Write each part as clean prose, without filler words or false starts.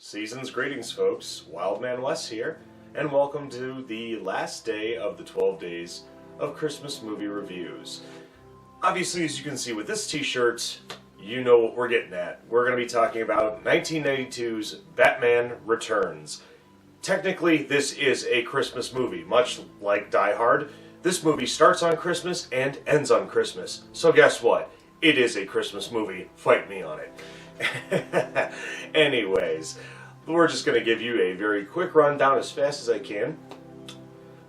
Season's greetings, folks. Wildman Wes here, and welcome to the last day of the 12 days of Christmas movie reviews. Obviously, as you can see with this t-shirt, you know what we're getting at. We're going to be talking about 1992's Batman Returns. Technically, this is a Christmas movie, much like Die Hard. This movie starts on Christmas and ends on Christmas. So guess what? It is a Christmas movie. Fight me on it. Anyways, we're just going to give you a very quick rundown as fast as I can.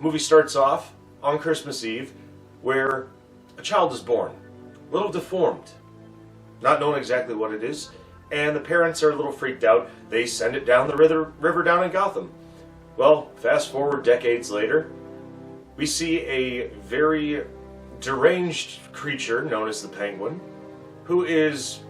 Movie starts off on Christmas Eve where a child is born, a little deformed, not knowing exactly what it is, and the parents are a little freaked out. They send it down the river down in Gotham. Well, fast forward decades later, we see a very deranged creature known as the Penguin, who is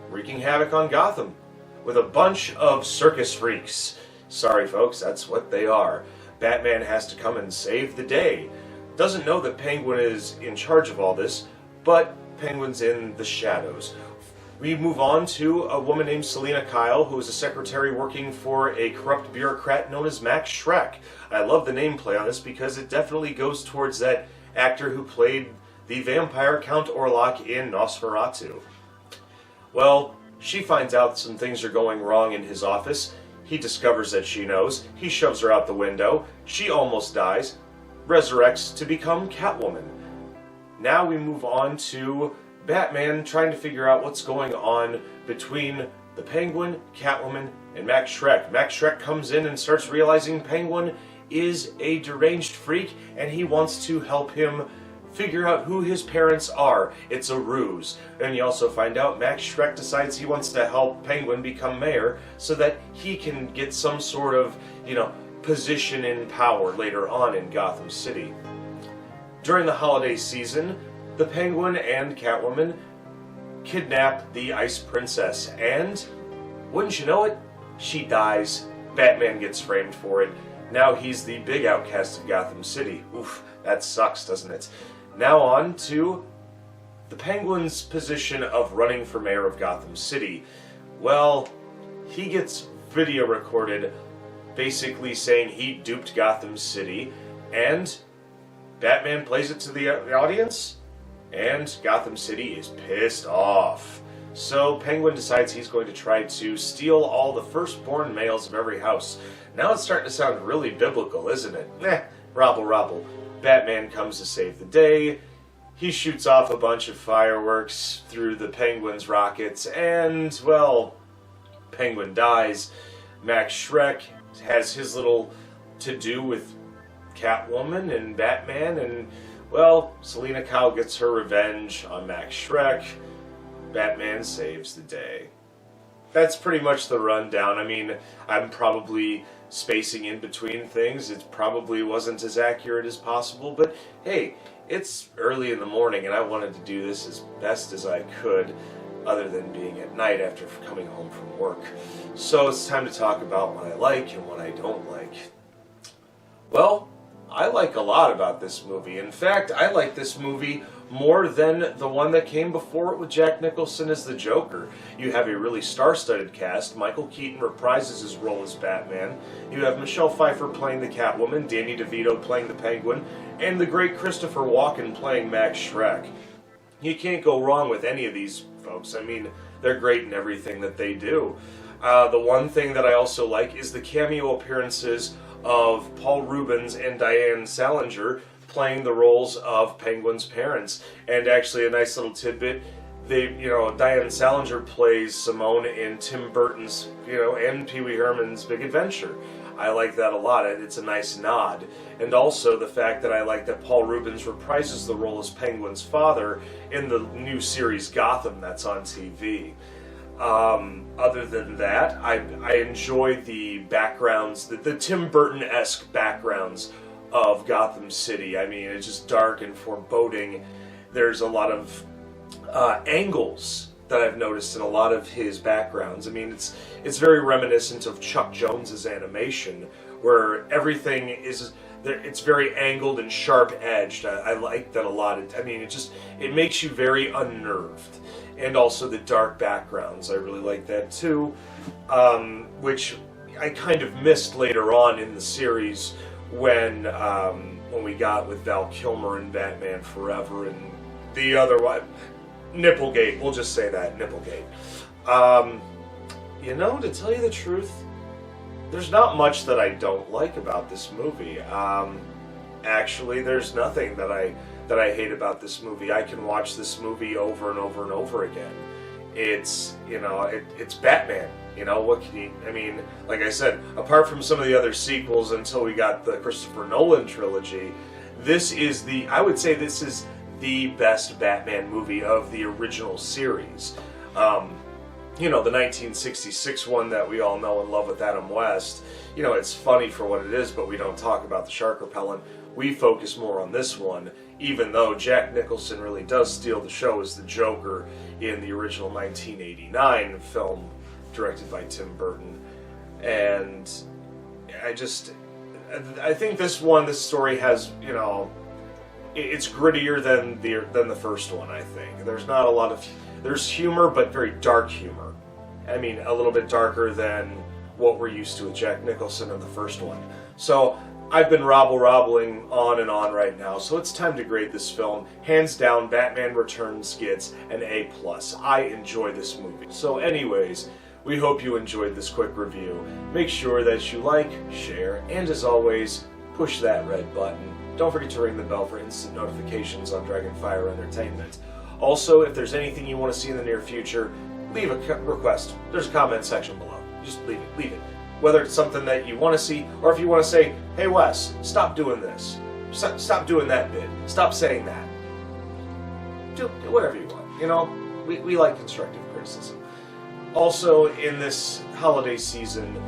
wreaking havoc on Gotham with a bunch of circus freaks. Sorry folks, that's what they are. Batman has to come and save the day. Doesn't know that Penguin is in charge of all this, but Penguin's in the shadows. We move on to a woman named Selina Kyle, who is a secretary working for a corrupt bureaucrat known as Max Schreck. I love the name play on this because it definitely goes towards that actor who played the vampire Count Orlok in Nosferatu. Well, she finds out some things are going wrong in his office. He discovers that she knows. He shoves her out the window. She almost dies, resurrects to become Catwoman. Now we move on to Batman trying to figure out what's going on between the Penguin, Catwoman, and Max Schreck. Max Schreck comes in and starts realizing Penguin is a deranged freak, and he wants to help him figure out who his parents are. It's a ruse. And you also find out Max Schreck decides he wants to help Penguin become mayor so that he can get some sort of, position in power later on in Gotham City. During the holiday season, the Penguin and Catwoman kidnap the Ice Princess, and wouldn't you know it, she dies. Batman gets framed for it. Now he's the big outcast of Gotham City. Oof, that sucks, doesn't it? Now on to the Penguin's position of running for mayor of Gotham City. Well, he gets video recorded basically saying he duped Gotham City, and Batman plays it to the audience, and Gotham City is pissed off. So Penguin decides he's going to try to steal all the firstborn males of every house. Now it's starting to sound really biblical, isn't it? Robble robble. Batman comes to save the day. He shoots off a bunch of fireworks through the Penguin's rockets, and, well, Penguin dies. Max Schreck has his little to-do with Catwoman and Batman, and, well, Selina Kyle gets her revenge on Max Schreck. Batman saves the day. That's pretty much the rundown. I mean, I'm probably spacing in between things. It probably wasn't as accurate as possible, but hey, it's early in the morning and I wanted to do this as best as I could, other than being at night after coming home from work. So it's time to talk about what I like and what I don't like. Well, I like a lot about this movie. In fact, I like this movie more than the one that came before it with Jack Nicholson as the Joker. You have a really star-studded cast. Michael Keaton reprises his role as Batman. You have Michelle Pfeiffer playing the Catwoman, Danny DeVito playing the Penguin, and the great Christopher Walken playing Max Schreck. You can't go wrong with any of these folks. I mean, they're great in everything that they do. The one thing that I also like is the cameo appearances of Paul Rubens and Diane Salinger playing the roles of Penguin's parents. And actually, a nice little tidbit, Diane Salinger plays Simone in Tim Burton's, and Pee Wee Herman's Big Adventure. I like that a lot. It's a nice nod. And also the fact that I like that Paul Rubens reprises the role as Penguin's father in the new series Gotham that's on TV. Other than that, I enjoy the backgrounds, the Tim Burton-esque backgrounds of Gotham City. I mean, it's just dark and foreboding. There's a lot of angles that I've noticed in a lot of his backgrounds. I mean, it's very reminiscent of Chuck Jones's animation, where everything is, it's very angled and sharp-edged. I like that a lot. It makes you very unnerved. And also the dark backgrounds, I really like that too. Which I kind of missed later on in the series when we got with Val Kilmer and Batman Forever and the other one, Nipplegate. We'll just say that, Nipplegate. You know, to tell you the truth, there's not much that I don't like about this movie. Actually, there's nothing that I hate about this movie. I can watch this movie over and over and over again. It's, you know, it's Batman. You know, what can you, I mean, like I said, apart from some of the other sequels until we got the Christopher Nolan trilogy, I would say this is the best Batman movie of the original series. You know, the 1966 one that we all know and love with Adam West, you know, it's funny for what it is, but we don't talk about the shark repellent. We focus more on this one, even though Jack Nicholson really does steal the show as the Joker in the original 1989 film directed by Tim Burton. And I think this story has, you know, it's grittier than the first one, I think. There's not a lot of, there's humor, but very dark humor. I mean, a little bit darker than what we're used to with Jack Nicholson in the first one. So I've been robbling on and on right now, so it's time to grade this film. Hands down, Batman Returns gets an A+. I enjoy this movie. So anyways, we hope you enjoyed this quick review. Make sure that you like, share, and as always, push that red button. Don't forget to ring the bell for instant notifications on Dragonfire Entertainment. Also, if there's anything you want to see in the near future, leave a request. There's a comment section below. Just leave it. Whether it's something that you want to see, or if you want to say, hey Wes, stop doing this. Stop doing that bit. Stop saying that. Do whatever you want. You know, we like constructive criticism. Also, in this holiday season,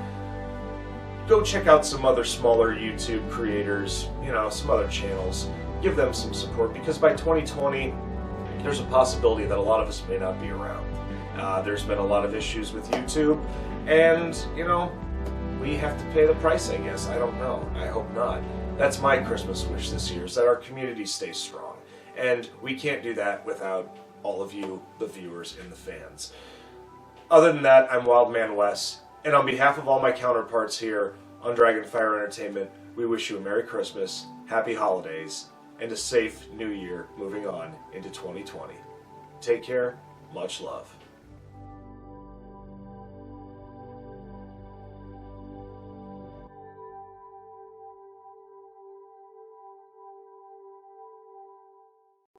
go check out some other smaller YouTube creators, you know, some other channels. Give them some support, because by 2020, there's a possibility that a lot of us may not be around. There's been a lot of issues with YouTube, and, you know, we have to pay the price, I guess. I don't know. I hope not. That's my Christmas wish this year, is that our community stays strong. And we can't do that without all of you, the viewers and the fans. Other than that, I'm Wildman Wes, and on behalf of all my counterparts here on Dragonfire Entertainment, we wish you a Merry Christmas, Happy Holidays, and a safe New Year moving on into 2020. Take care, much love.